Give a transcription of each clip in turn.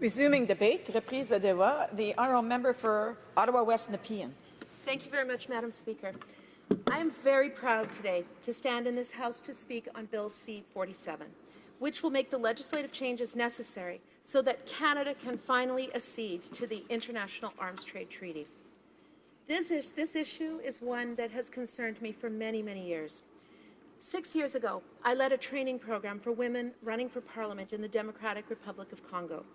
Resuming debate, reprise de débat, the honourable member for Ottawa West Nepean. Thank you very much, Madam Speaker. I am very proud today to stand in this House to speak on Bill C-47, which will make the legislative changes necessary so that Canada can finally accede to the International Arms Trade Treaty. This issue is one that has concerned me for many, many years. 6 years ago, I led a training program for women running for Parliament in the Democratic Republic of Congo.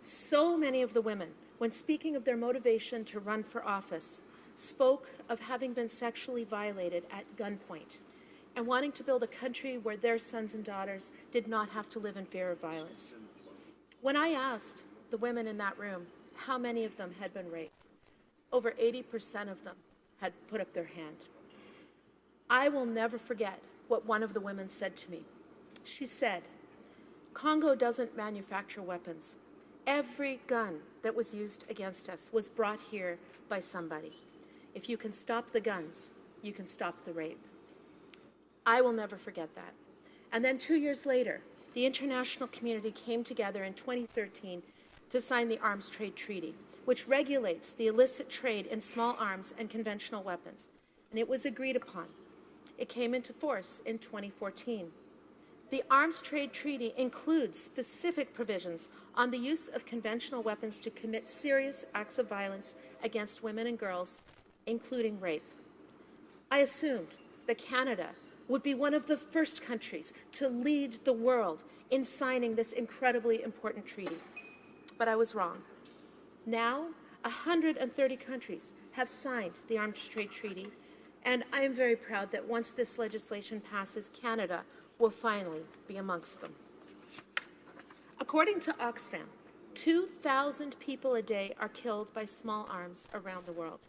So many of the women, when speaking of their motivation to run for office, spoke of having been sexually violated at gunpoint and wanting to build a country where their sons and daughters did not have to live in fear of violence. When I asked the women in that room how many of them had been raped, over 80% of them had put up their hand. I will never forget what one of the women said to me. She said, "Congo doesn't manufacture weapons. Every gun that was used against us was brought here by somebody. If you can stop the guns, you can stop the rape." I will never forget that. And then 2 years later, the international community came together in 2013 to sign the Arms Trade Treaty, which regulates the illicit trade in small arms and conventional weapons. And it was agreed upon. It came into force in 2014. The Arms Trade Treaty includes specific provisions on the use of conventional weapons to commit serious acts of violence against women and girls, including rape. I assumed that Canada would be one of the first countries to lead the world in signing this incredibly important treaty. But I was wrong. Now, 130 countries have signed the Arms Trade Treaty, and I am very proud that once this legislation passes, Canada will finally be amongst them. According to Oxfam, 2,000 people a day are killed by small arms around the world.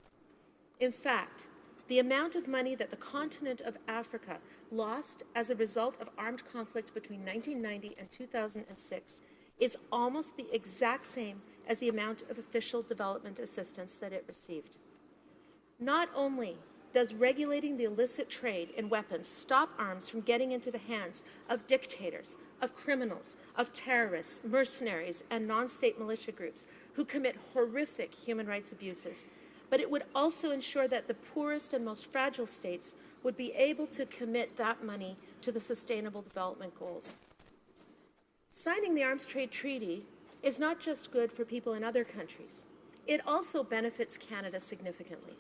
In fact, the amount of money that the continent of Africa lost as a result of armed conflict between 1990 and 2006 is almost the exact same as the amount of official development assistance that it received. Not only does regulating the illicit trade in weapons stop arms from getting into the hands of dictators, of criminals, of terrorists, mercenaries, and non-state militia groups who commit horrific human rights abuses, but it would also ensure that the poorest and most fragile states would be able to commit that money to the Sustainable Development Goals. Signing the Arms Trade Treaty is not just good for people in other countries. It also benefits Canada significantly.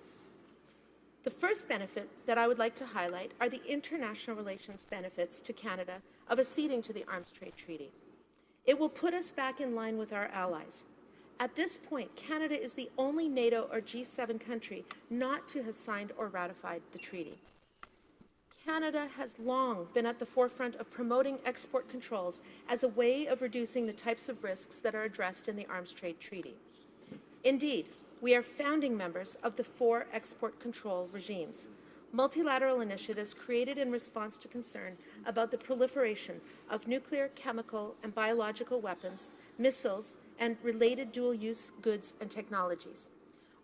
The first benefit that I would like to highlight are the international relations benefits to Canada of acceding to the Arms Trade Treaty. It will put us back in line with our allies. At this point, Canada is the only NATO or G7 country not to have signed or ratified the treaty. Canada has long been at the forefront of promoting export controls as a way of reducing the types of risks that are addressed in the Arms Trade Treaty. Indeed, we are founding members of the 4 export control regimes, multilateral initiatives created in response to concern about the proliferation of nuclear, chemical, and biological weapons, missiles, and related dual-use goods and technologies.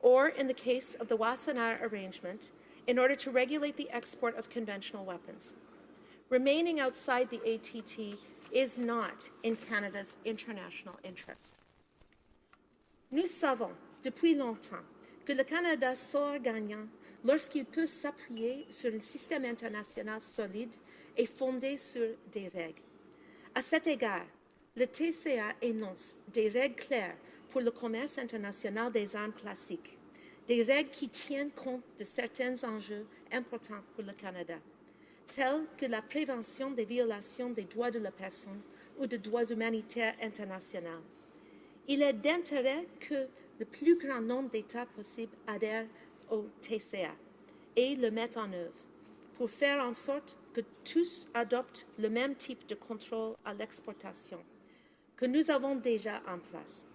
Or, in the case of the Wassenaar Arrangement, in order to regulate the export of conventional weapons. Remaining outside the ATT is not in Canada's international interest. Nous savons depuis longtemps que le Canada sort gagnant lorsqu'il peut s'appuyer sur un système international solide et fondé sur des règles. À cet égard, le TCA énonce des règles claires pour le commerce international des armes classiques, des règles qui tiennent compte de certains enjeux importants pour le Canada, tels que la prévention des violations des droits de la personne ou des droits humanitaires internationaux. Il est d'intérêt que le plus grand nombre d'États possible adhèrent au TCA et le mettent en œuvre pour faire en sorte que tous adoptent le même type de contrôle à l'exportation que nous avons déjà en place.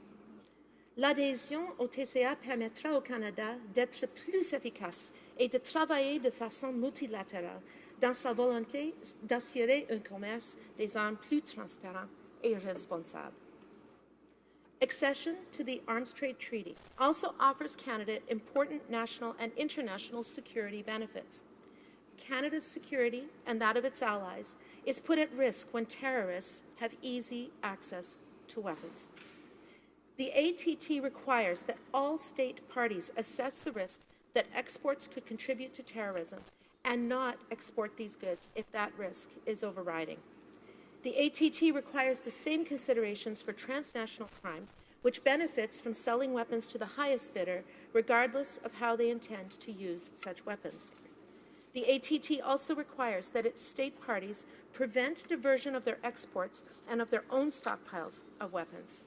L'adhésion au TCA permettra au Canada d'être plus efficace et de travailler de façon multilatérale dans sa volonté d'assurer un commerce des armes plus transparent et responsable. Accession to the Arms Trade Treaty also offers Canada important national and international security benefits. Canada's security and that of its allies is put at risk when terrorists have easy access to weapons. The ATT requires that all state parties assess the risk that exports could contribute to terrorism and not export these goods if that risk is overriding. The ATT requires the same considerations for transnational crime, which benefits from selling weapons to the highest bidder, regardless of how they intend to use such weapons. The ATT also requires that its state parties prevent diversion of their exports and of their own stockpiles of weapons.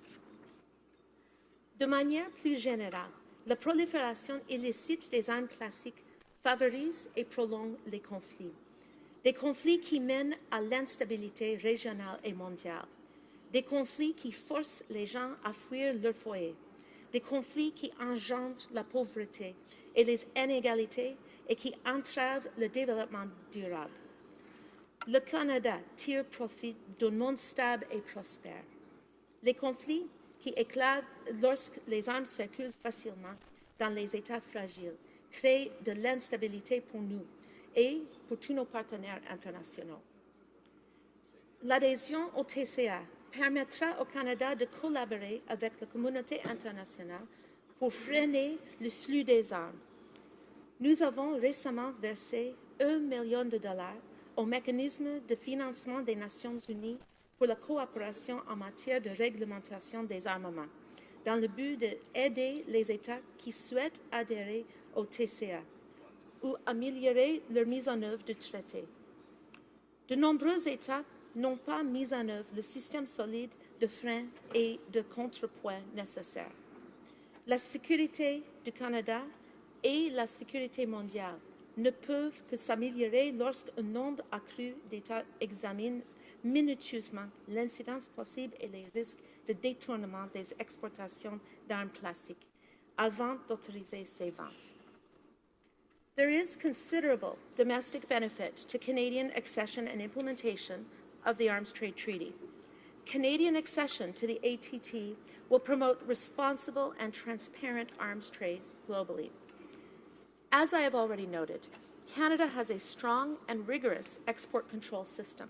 De manière plus générale, la prolifération illicite des armes classiques favorise et prolonge les conflits. Des conflits qui mènent à l'instabilité régionale et mondiale. Des conflits qui forcent les gens à fuir leur foyer. Des conflits qui engendrent la pauvreté et les inégalités et qui entravent le développement durable. Le Canada tire profit d'un monde stable et prospère. Les conflits qui éclatent lorsque les armes circulent facilement dans les États fragiles créent de l'instabilité pour nous et pour tous nos partenaires internationaux. L'adhésion au TCA permettra au Canada de collaborer avec la communauté internationale pour freiner le flux des armes. Nous avons récemment versé $1 million au mécanisme de financement des Nations Unies pour la coopération en matière de réglementation des armements, dans le but d'aider les États qui souhaitent adhérer au TCA ou améliorer leur mise en œuvre du traité. De nombreux États n'ont pas mis en œuvre le système solide de freins et de contrepoids nécessaires. La sécurité du Canada et la sécurité mondiale ne peuvent que s'améliorer lorsqu'un nombre accru d'États examinent minutieusement l'incidence possible et les risques de détournement des exportations d'armes classiques avant d'autoriser ces ventes. There is considerable domestic benefit to Canadian accession and implementation of the Arms Trade Treaty. Canadian accession to the ATT will promote responsible and transparent arms trade globally. As I have already noted, Canada has a strong and rigorous export control system,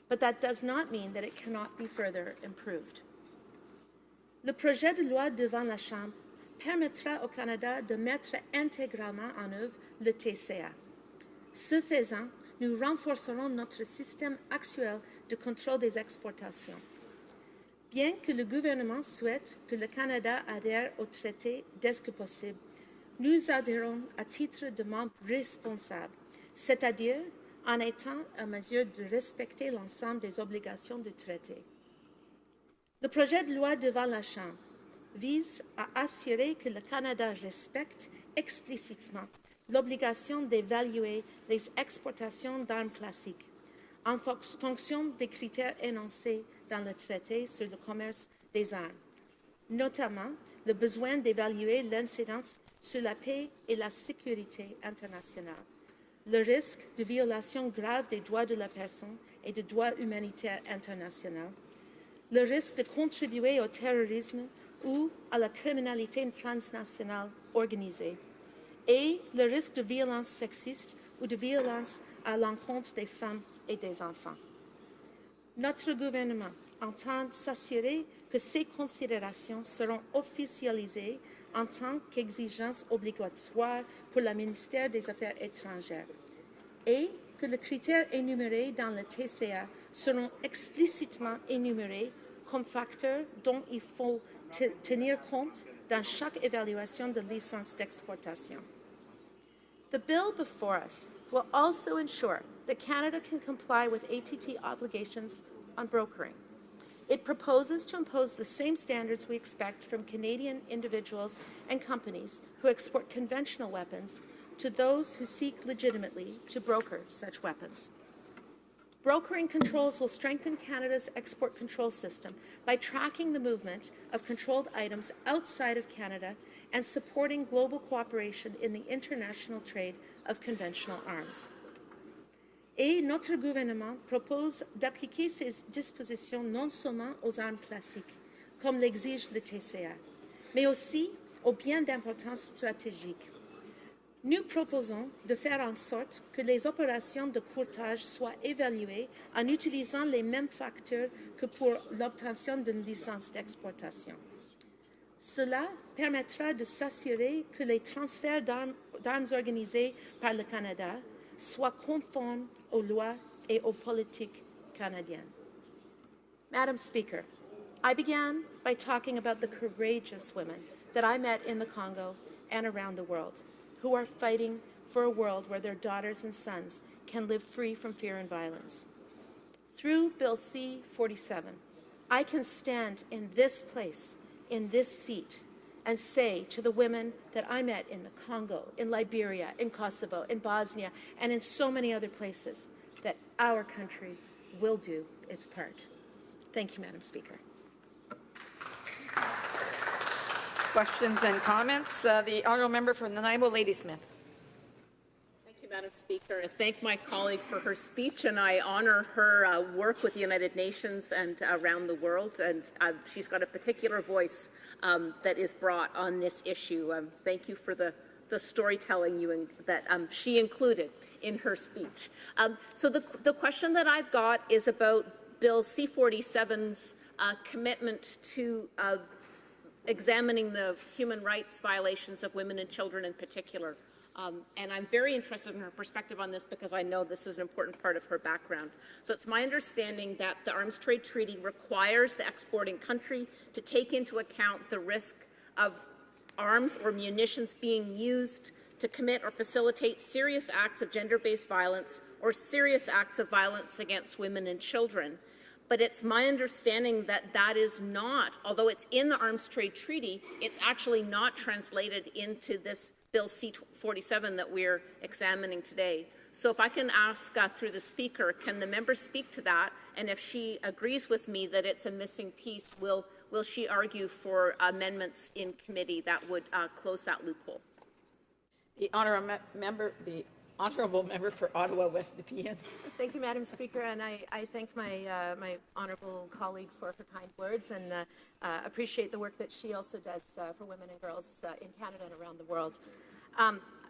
but that does not mean that it cannot be further improved. Le projet de loi devant la Chambre permettra au Canada de mettre intégralement en œuvre le TCA. Ce faisant, nous renforcerons notre système actuel de contrôle des exportations. Bien que le gouvernement souhaite que le Canada adhère au traité dès que possible, nous adhérons à titre de membre responsable, c'est-à-dire en étant en mesure de respecter l'ensemble des obligations du traité. Le projet de loi devant la Chambre vise à assurer que le Canada respecte explicitement l'obligation d'évaluer les exportations d'armes classiques en fonction des critères énoncés dans le traité sur le commerce des armes, notamment le besoin d'évaluer l'incidence sur la paix et la sécurité internationale, le risque de violation grave des droits de la personne et des droits humanitaires internationaux, le risque de contribuer au terrorisme ou à la criminalité transnationale organisée, et le risque de violence sexiste ou de violence à l'encontre des femmes et des enfants. Notre gouvernement entend s'assurer que ces considérations seront officialisées en tant qu'exigence obligatoire pour le ministère des Affaires étrangères et que les critères énumérés dans le TCA seront explicitement énumérés comme facteurs dont il faut tenir compte dans chaque évaluation de licence d'exportation. The bill before us will also ensure that Canada can comply with ATT obligations on brokering. It proposes to impose the same standards we expect from Canadian individuals and companies who export conventional weapons to those who seek legitimately to broker such weapons. Brokering controls will strengthen Canada's export control system by tracking the movement of controlled items outside of Canada and supporting global cooperation in the international trade of conventional arms. Et notre gouvernement propose d'appliquer ces dispositions non seulement aux armes classiques, comme l'exige le TCA, mais aussi aux biens d'importance stratégique. Nous proposons de faire en sorte que les opérations de courtage soient évaluées en utilisant les mêmes facteurs que pour l'obtention d'une licence d'exportation. Cela permettra de s'assurer que les transferts d'armes organisés par le Canada soient conformes aux lois et aux politiques canadiennes. Madam Speaker, I began by talking about the courageous women that I met in the Congo and around the world who are fighting for a world where their daughters and sons can live free from fear and violence. Through Bill C-47, I can stand in this place, in this seat, and say to the women that I met in the Congo, in Liberia, in Kosovo, in Bosnia, and in so many other places, that our country will do its part. Thank you, Madam Speaker. Questions and comments? The honourable member for Nanaimo, Ladysmith. Thank you, Madam Speaker. I thank my colleague for her speech, and I honour her work with the United Nations and around the world. And she's got a particular voice that is brought on this issue. Thank you for the storytelling that she included in her speech. So the question that I've got is about Bill C-47's commitment to examining the human rights violations of women and children in particular. And I'm very interested in her perspective on this because I know this is an important part of her background. So it's my understanding that the Arms Trade Treaty requires the exporting country to take into account the risk of arms or munitions being used to commit or facilitate serious acts of gender-based violence or serious acts of violence against women and children. But it's my understanding that that is not, although it's in the Arms Trade Treaty, it's actually not translated into this Bill C-47 that we're examining today. So if I can ask through the Speaker, can the member speak to that? And if she agrees with me that it's a missing piece, will she argue for amendments in committee that would close that loophole? The honourable member for Ottawa West Nepean. Thank you, Madam Speaker, and I thank my honourable colleague for her kind words and appreciate the work that she also does for women and girls in Canada and around the world.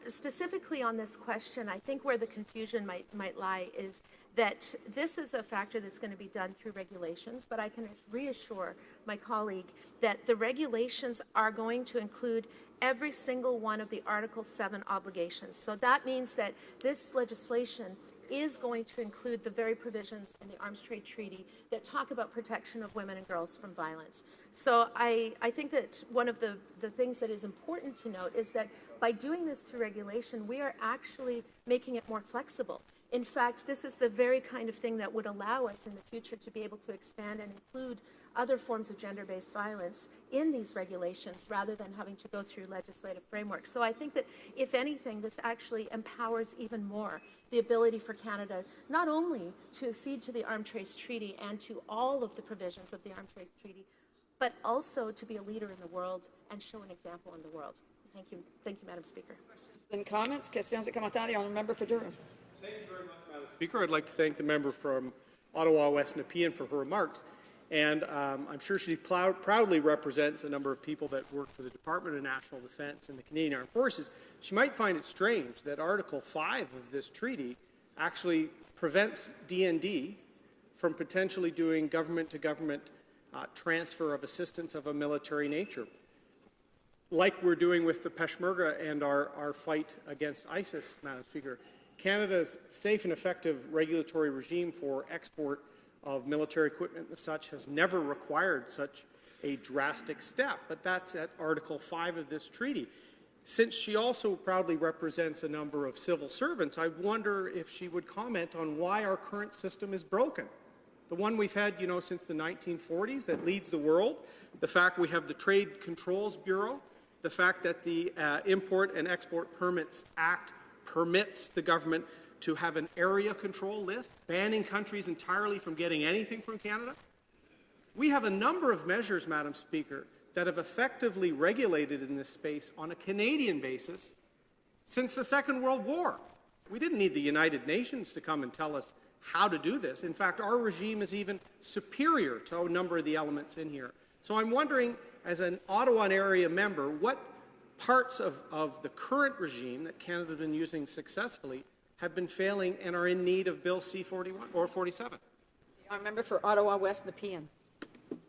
Specifically on this question, I think where the confusion might lie is that this is a factor that's going to be done through regulations, but I can reassure my colleague that the regulations are going to include every single one of the Article 7 obligations. So that means that this legislation is going to include the very provisions in the Arms Trade Treaty that talk about protection of women and girls from violence. So I think that one of the things that is important to note is that by doing this through regulation, we are actually making it more flexible. In fact, this is the very kind of thing that would allow us in the future to be able to expand and include other forms of gender-based violence in these regulations rather than having to go through legislative frameworks. So I think that, if anything, this actually empowers even more the ability for Canada not only to accede to the Arms Trade Treaty and to all of the provisions of the Arms Trade Treaty, but also to be a leader in the world and show an example in the world. Thank you, Madam Speaker. And comments, questions et commentaires. The honourable member for Durham. Thank you very much, Madam Speaker. I'd like to thank the member from Ottawa West Nepean for her remarks. And I'm sure she proudly represents a number of people that work for the Department of National Defence and the Canadian Armed Forces. She might find it strange that Article 5 of this treaty actually prevents DND from potentially doing government-to-government transfer of assistance of a military nature, like we're doing with the Peshmerga and our fight against ISIS, Madam Speaker. Canada's safe and effective regulatory regime for export of military equipment and such has never required such a drastic step, but that's at Article 5 of this treaty. Since she also proudly represents a number of civil servants, I wonder if she would comment on why our current system is broken. The one we've had, since the 1940s that leads the world, the fact we have the Trade Controls Bureau, the fact that the Import and Export Permits Act permits the government to have an area control list, banning countries entirely from getting anything from Canada. We have a number of measures, Madam Speaker, that have effectively regulated in this space on a Canadian basis since the Second World War. We didn't need the United Nations to come and tell us how to do this. In fact, our regime is even superior to a number of the elements in here. So I'm wondering, as an Ottawa area member, what parts of the current regime that Canada has been using successfully have been failing and are in need of Bill C-41 or 47. The member for Ottawa West Nepean.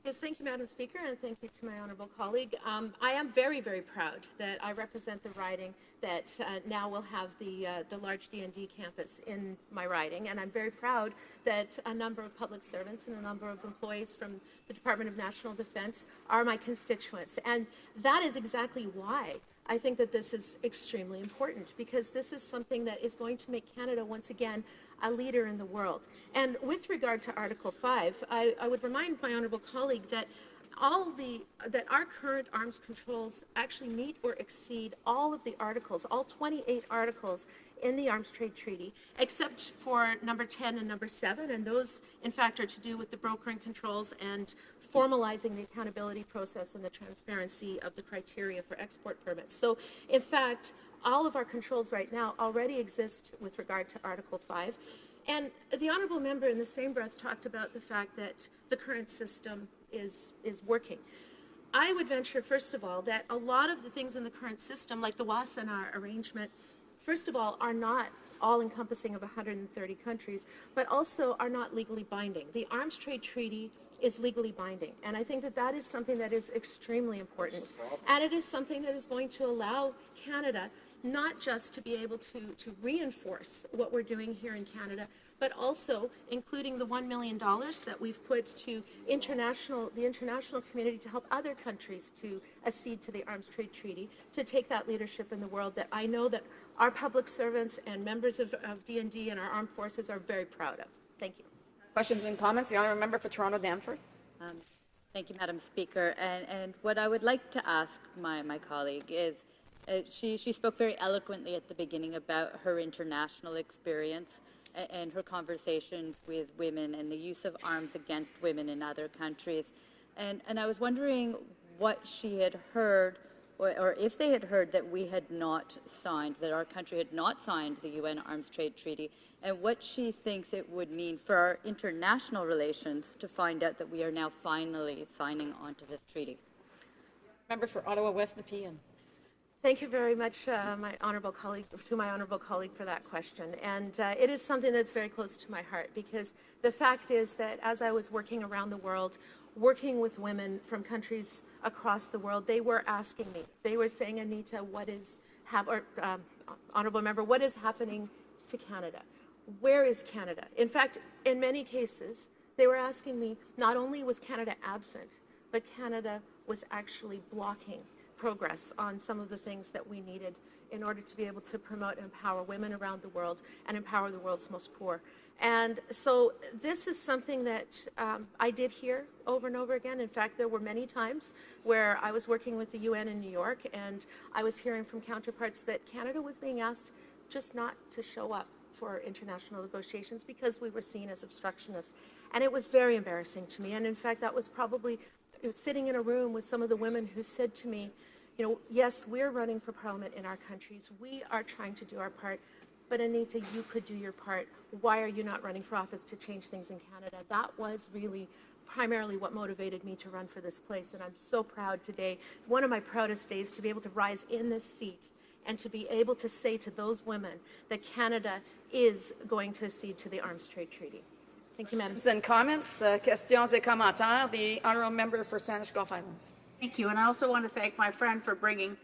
Yes, thank you, Madam Speaker, and thank you to my honourable colleague. I am very, very proud that I represent the riding that now will have the large D&D campus in my riding, and I'm very proud that a number of public servants and a number of employees from the Department of National Defence are my constituents, and that is exactly why I think that this is extremely important, because this is something that is going to make Canada once again a leader in the world. And with regard to Article 5, I would remind my honourable colleague that that our current arms controls actually meet or exceed all of the articles, all 28 articles in the Arms Trade Treaty, except for number 10 and number 7, and those, in fact, are to do with the brokering controls and formalizing the accountability process and the transparency of the criteria for export permits. So, in fact, all of our controls right now already exist with regard to Article 5. And the honourable member in the same breath talked about the fact that the current system is working. I would venture, first of all, that a lot of the things in the current system, like the Wassenaar arrangement, first of all, are not all-encompassing of 130 countries, but also are not legally binding. The Arms Trade Treaty is legally binding, and I think that that is something that is extremely important. And it is something that is going to allow Canada not just to be able to reinforce what we're doing here in Canada, but also including the $1 million that we've put to the international community to help other countries to accede to the Arms Trade Treaty, to take that leadership in the world that I know that our public servants and members of D&D and our armed forces are very proud of. Thank you. Questions and comments? The honourable member for Toronto Danforth. Thank you, Madam Speaker. And what I would like to ask my colleague is, she spoke very eloquently at the beginning about her international experience and her conversations with women and the use of arms against women in other countries. And I was wondering what she had heard, or if they had heard that we had not signed, that our country had not signed the UN Arms Trade Treaty, and what she thinks it would mean for our international relations to find out that we are now finally signing onto this treaty. Member for Ottawa West Nepean. Thank you very much, my honourable colleague, for that question. And it is something that's very close to my heart, because the fact is that as I was working around the world, working with women from countries across the world, they were asking me, they were saying, Anita, honourable member, what is happening to Canada? Where is Canada? In fact, in many cases, they were asking me, not only was Canada absent, but Canada was actually blocking progress on some of the things that we needed in order to be able to promote and empower women around the world and empower the world's most poor. And so this is something that I did hear over and over again. In fact, there were many times where I was working with the UN in New York, and I was hearing from counterparts that Canada was being asked just not to show up for international negotiations because we were seen as obstructionists. And it was very embarrassing to me. And in fact, that was probably sitting in a room with some of the women who said to me, you know, yes, we're running for parliament in our countries. We are trying to do our part. But Anita, you could do your part. Why are you not running for office to change things in Canada? That was really primarily what motivated me to run for this place. And I'm so proud today, one of my proudest days, to be able to rise in this seat and to be able to say to those women that Canada is going to accede to the Arms Trade Treaty. Thank you, Madam Questions and comments? Questions et commentaires. The honourable member for Sandwich Gulf Islands. Thank you, and I also want to thank my friend for bringing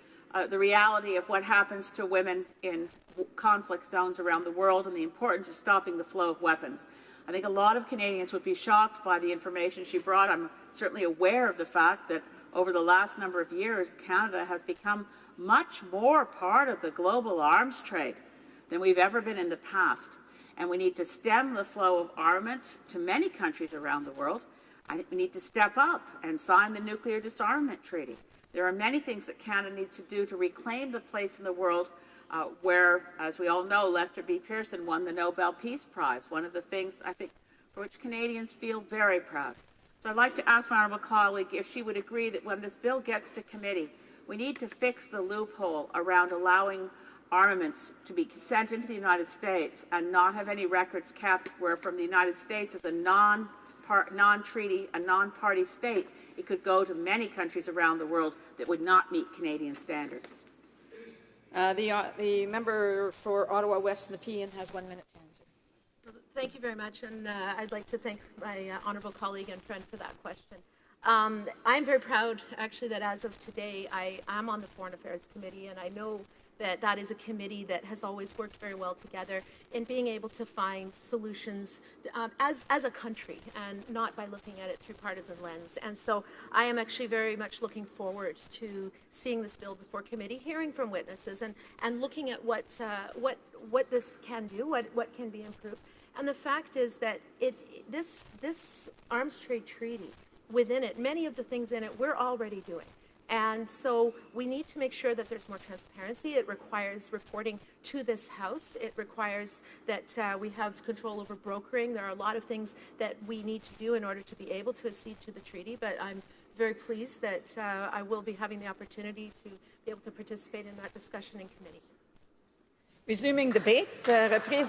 the reality of what happens to women in conflict zones around the world and the importance of stopping the flow of weapons. I think a lot of Canadians would be shocked by the information she brought. I'm certainly aware of the fact that over the last number of years, Canada has become much more part of the global arms trade than we've ever been in the past. And we need to stem the flow of armaments to many countries around the world. I think we need to step up and sign the Nuclear Disarmament Treaty. There are many things that Canada needs to do to reclaim the place in the world where, as we all know, Lester B. Pearson won the Nobel Peace Prize, one of the things, I think, for which Canadians feel very proud. So I'd like to ask my honourable colleague if she would agree that when this bill gets to committee, we need to fix the loophole around allowing armaments to be sent into the United States and not have any records kept where from the United States as a non-treaty, a non-party state, it could go to many countries around the world that would not meet Canadian standards. The member for Ottawa West Nepean has 1 minute to answer. Thank you very much, and I'd like to thank my honourable colleague and friend for that question. I'm very proud, actually, that as of today, I am on the Foreign Affairs Committee, and I know that that is a committee that has always worked very well together in being able to find solutions as a country and not by looking at it through partisan lens. And so I am actually very much looking forward to seeing this bill before committee, hearing from witnesses, and looking at what this can do, what can be improved. And the fact is that this arms trade treaty, within it, many of the things in it, we're already doing. And so we need to make sure that there's more transparency. It requires reporting to this House. It requires that we have control over brokering. There are a lot of things that we need to do in order to be able to accede to the treaty, but I'm very pleased that I will be having the opportunity to be able to participate in that discussion in committee. Resuming debate, reprise